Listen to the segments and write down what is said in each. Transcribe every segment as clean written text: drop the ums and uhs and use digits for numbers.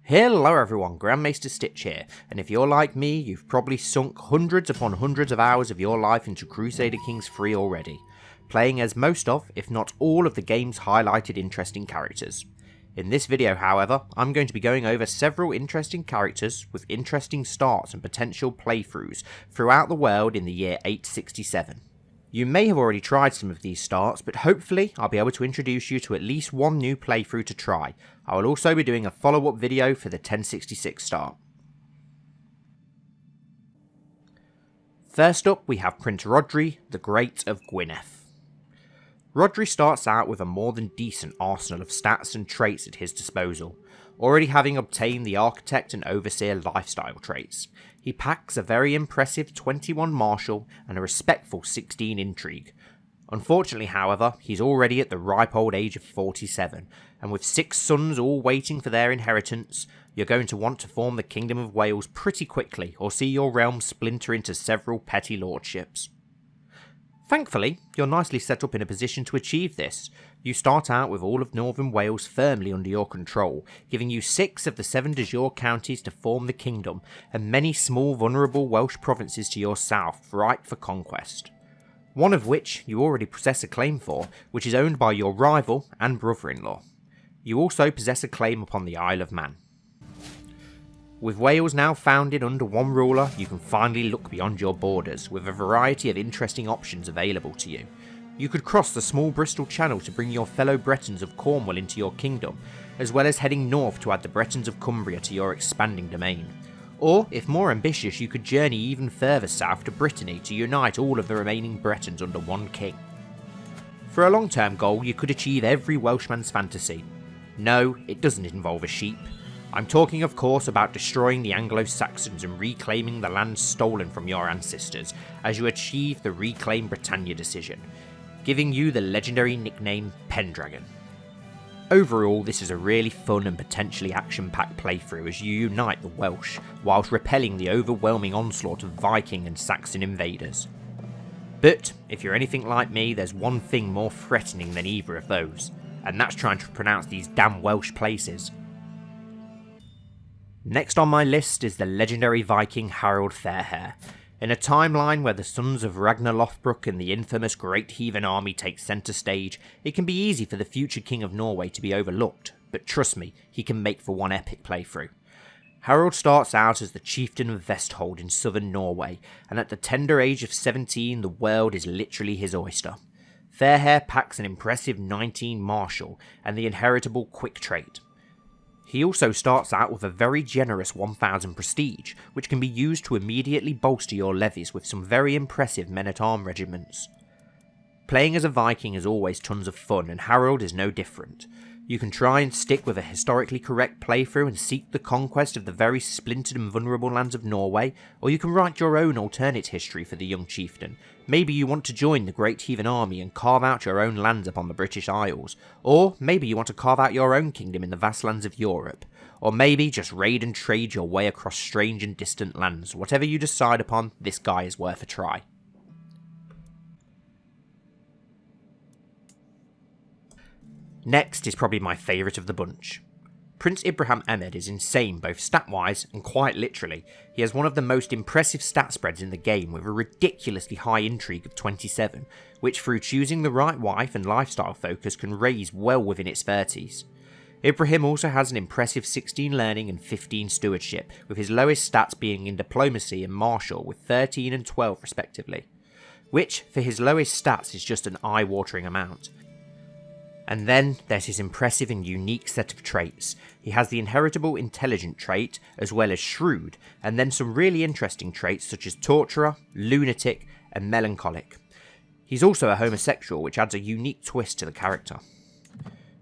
Hello everyone, Grand Maester Stitch here, and if you're like me, you've probably sunk hundreds upon hundreds of hours of your life into Crusader Kings 3 already, playing as most of, if not all of the game's highlighted interesting characters. In this video, however, I'm going to be going over several interesting characters with interesting starts and potential playthroughs throughout the world in the year 867. You may have already tried some of these starts, but hopefully I'll be able to introduce you to at least one new playthrough to try. I will also be doing a follow-up video for the 1066 start. First up, we have Prince Rodney, the Great of Gwynedd. Rodney starts out with a more than decent arsenal of stats and traits at his disposal, already having obtained the Architect and Overseer lifestyle traits. He packs a very impressive 21 martial and a respectful 16 intrigue. Unfortunately, however, he's already at the ripe old age of 47, and with 6 sons all waiting for their inheritance, you're going to want to form the Kingdom of Wales pretty quickly, or see your realm splinter into several petty lordships. Thankfully, you're nicely set up in a position to achieve this. You start out with all of Northern Wales firmly under your control, giving you 6 of the 7 de jure counties to form the kingdom, and many small vulnerable Welsh provinces to your south, ripe for conquest. One of which you already possess a claim for, which is owned by your rival and brother-in-law. You also possess a claim upon the Isle of Man. With Wales now founded under one ruler, you can finally look beyond your borders, with a variety of interesting options available to you. You could cross the small Bristol Channel to bring your fellow Bretons of Cornwall into your kingdom, as well as heading north to add the Bretons of Cumbria to your expanding domain. Or, if more ambitious, you could journey even further south to Brittany to unite all of the remaining Bretons under one king. For a long-term goal, you could achieve every Welshman's fantasy. No, it doesn't involve a sheep. I'm talking of course about destroying the Anglo-Saxons and reclaiming the lands stolen from your ancestors as you achieve the Reclaim Britannia decision, giving you the legendary nickname Pendragon. Overall, this is a really fun and potentially action-packed playthrough as you unite the Welsh, whilst repelling the overwhelming onslaught of Viking and Saxon invaders. But, if you're anything like me, there's one thing more threatening than either of those, and that's trying to pronounce these damn Welsh places. Next on my list is the legendary Viking Harald Fairhair. In a timeline where the sons of Ragnar Lothbrok and the infamous Great Heathen Army take centre stage, it can be easy for the future King of Norway to be overlooked, but trust me, he can make for one epic playthrough. Harald starts out as the chieftain of Vestfold in southern Norway, and at the tender age of 17 the world is literally his oyster. Fairhair packs an impressive 19 martial and the inheritable quick trait. He also starts out with a very generous 1000 prestige, which can be used to immediately bolster your levies with some very impressive men-at-arms regiments. Playing as a Viking is always tons of fun, and Harald is no different. You can try and stick with a historically correct playthrough and seek the conquest of the very splintered and vulnerable lands of Norway, or you can write your own alternate history for the young chieftain. Maybe you want to join the Great Heathen Army and carve out your own lands upon the British Isles, or maybe you want to carve out your own kingdom in the vast lands of Europe, or maybe just raid and trade your way across strange and distant lands. Whatever you decide upon, this guy is worth a try. Next is probably my favourite of the bunch. Prince Ibrahim Ahmed is insane both stat-wise and quite literally. He has one of the most impressive stat spreads in the game with a ridiculously high intrigue of 27, which through choosing the right wife and lifestyle focus can raise well within its 30s. Ibrahim also has an impressive 16 learning and 15 stewardship, with his lowest stats being in diplomacy and martial with 13 and 12 respectively, which for his lowest stats is just an eye-watering amount. And then there's his impressive and unique set of traits. He has the inheritable intelligent trait, as well as shrewd, and then some really interesting traits such as torturer, lunatic, and melancholic. He's also a homosexual, which adds a unique twist to the character.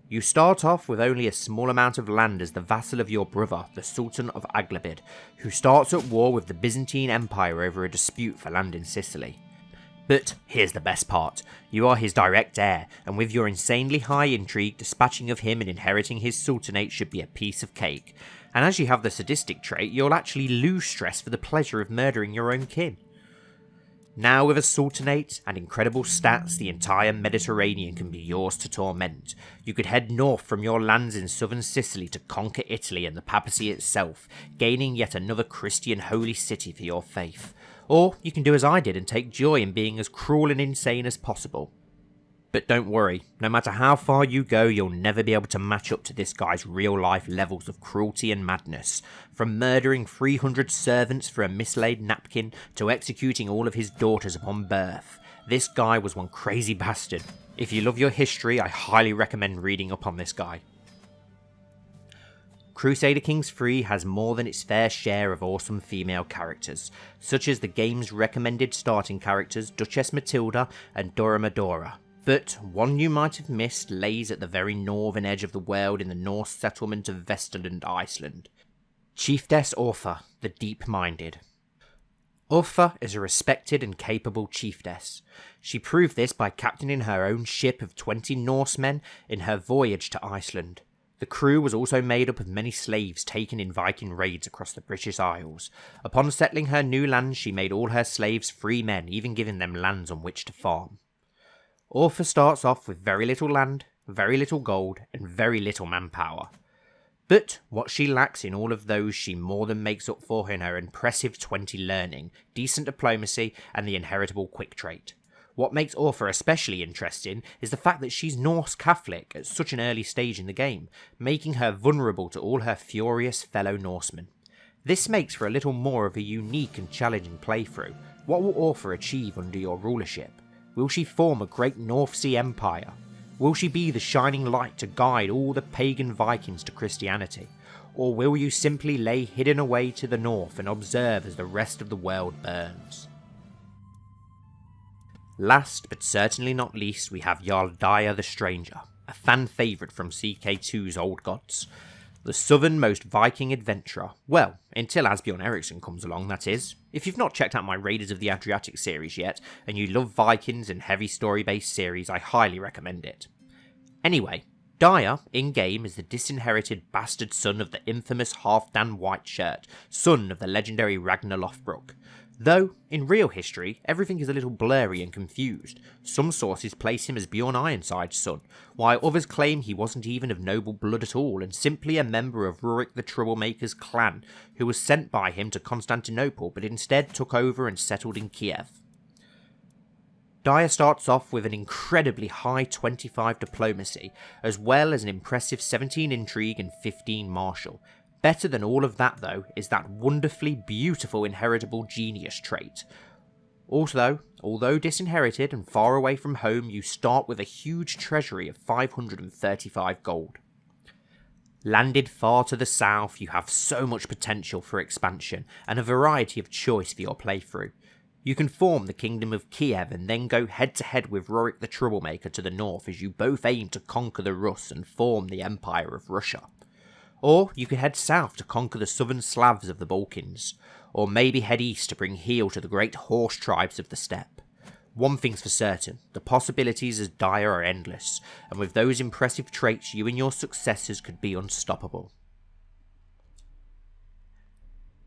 You start off with only a small amount of land as the vassal of your brother, the Sultan of Aghlabid, who starts at war with the Byzantine Empire over a dispute for land in Sicily. But here's the best part, you are his direct heir, and with your insanely high intrigue, dispatching of him and inheriting his sultanate should be a piece of cake. And as you have the sadistic trait, you'll actually lose stress for the pleasure of murdering your own kin. Now with a sultanate and incredible stats, the entire Mediterranean can be yours to torment. You could head north from your lands in southern Sicily to conquer Italy and the papacy itself, gaining yet another Christian holy city for your faith. Or you can do as I did and take joy in being as cruel and insane as possible. But don't worry, no matter how far you go, you'll never be able to match up to this guy's real life levels of cruelty and madness. From murdering 300 servants for a mislaid napkin to executing all of his daughters upon birth. This guy was one crazy bastard. If you love your history, I highly recommend reading up on this guy. Crusader Kings 3 has more than its fair share of awesome female characters, such as the game's recommended starting characters Duchess Matilda and Dora Medora. But one you might have missed lays at the very northern edge of the world in the Norse settlement of Vesterland, Iceland. Chiefess Ortha, the Deep-Minded. Ortha is a respected and capable chiefess. She proved this by captaining her own ship of 20 Norsemen in her voyage to Iceland. The crew was also made up of many slaves taken in Viking raids across the British Isles. Upon settling her new lands, she made all her slaves free men, even giving them lands on which to farm. Ortha starts off with very little land, very little gold, and very little manpower. But what she lacks in all of those she more than makes up for in her impressive 20 learning, decent diplomacy, and the inheritable quick trait. What makes Ortha especially interesting is the fact that she's Norse Catholic at such an early stage in the game, making her vulnerable to all her furious fellow Norsemen. This makes for a little more of a unique and challenging playthrough. What will Ortha achieve under your rulership? Will she form a great North Sea empire? Will she be the shining light to guide all the pagan Vikings to Christianity? Or will you simply lay hidden away to the north and observe as the rest of the world burns? Last but certainly not least, we have Jarl Dyer the Stranger, a fan favourite from CK2's Old Gods. The southernmost Viking adventurer. Well, until Asbjorn Eriksson comes along, that is. If you've not checked out my Raiders of the Adriatic series yet, and you love Vikings and heavy story-based series, I highly recommend it. Anyway, Dyer, in-game, is the disinherited bastard son of the infamous Halfdan Whiteshirt, son of the legendary Ragnar Lothbrok. Though, in real history, everything is a little blurry and confused. Some sources place him as Bjorn Ironside's son, while others claim he wasn't even of noble blood at all and simply a member of Rurik the Troublemaker's clan, who was sent by him to Constantinople but instead took over and settled in Kiev. Dyer starts off with an incredibly high 25 diplomacy, as well as an impressive 17 intrigue and 15 martial. Better than all of that, though, is that wonderfully beautiful inheritable genius trait. Also, although disinherited and far away from home, you start with a huge treasury of 535 gold. Landed far to the south, you have so much potential for expansion and a variety of choice for your playthrough. You can form the Kingdom of Kiev and then go head to head with Rurik the Troublemaker to the north as you both aim to conquer the Rus and form the Empire of Russia. Or you could head south to conquer the southern Slavs of the Balkans, or maybe head east to bring heel to the great horse tribes of the steppe. One thing's for certain, the possibilities as Dyer are endless, and with those impressive traits you and your successors could be unstoppable.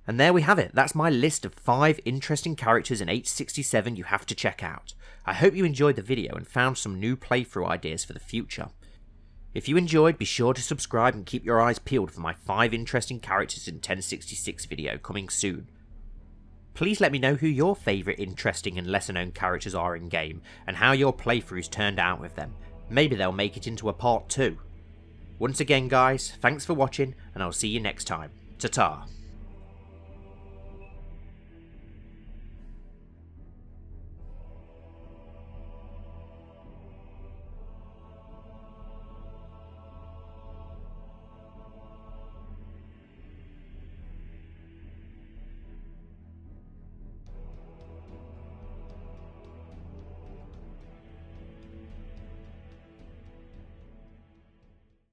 And there we have it, that's my list of 5 interesting characters in 867 you have to check out. I hope you enjoyed the video and found some new playthrough ideas for the future. If you enjoyed, be sure to subscribe and keep your eyes peeled for my 5 interesting characters in 1066 video coming soon. Please let me know who your favourite interesting and lesser known characters are in game, and how your playthroughs turned out with them. Maybe they'll make it into a part 2. Once again guys, thanks for watching, and I'll see you next time. Ta-ta.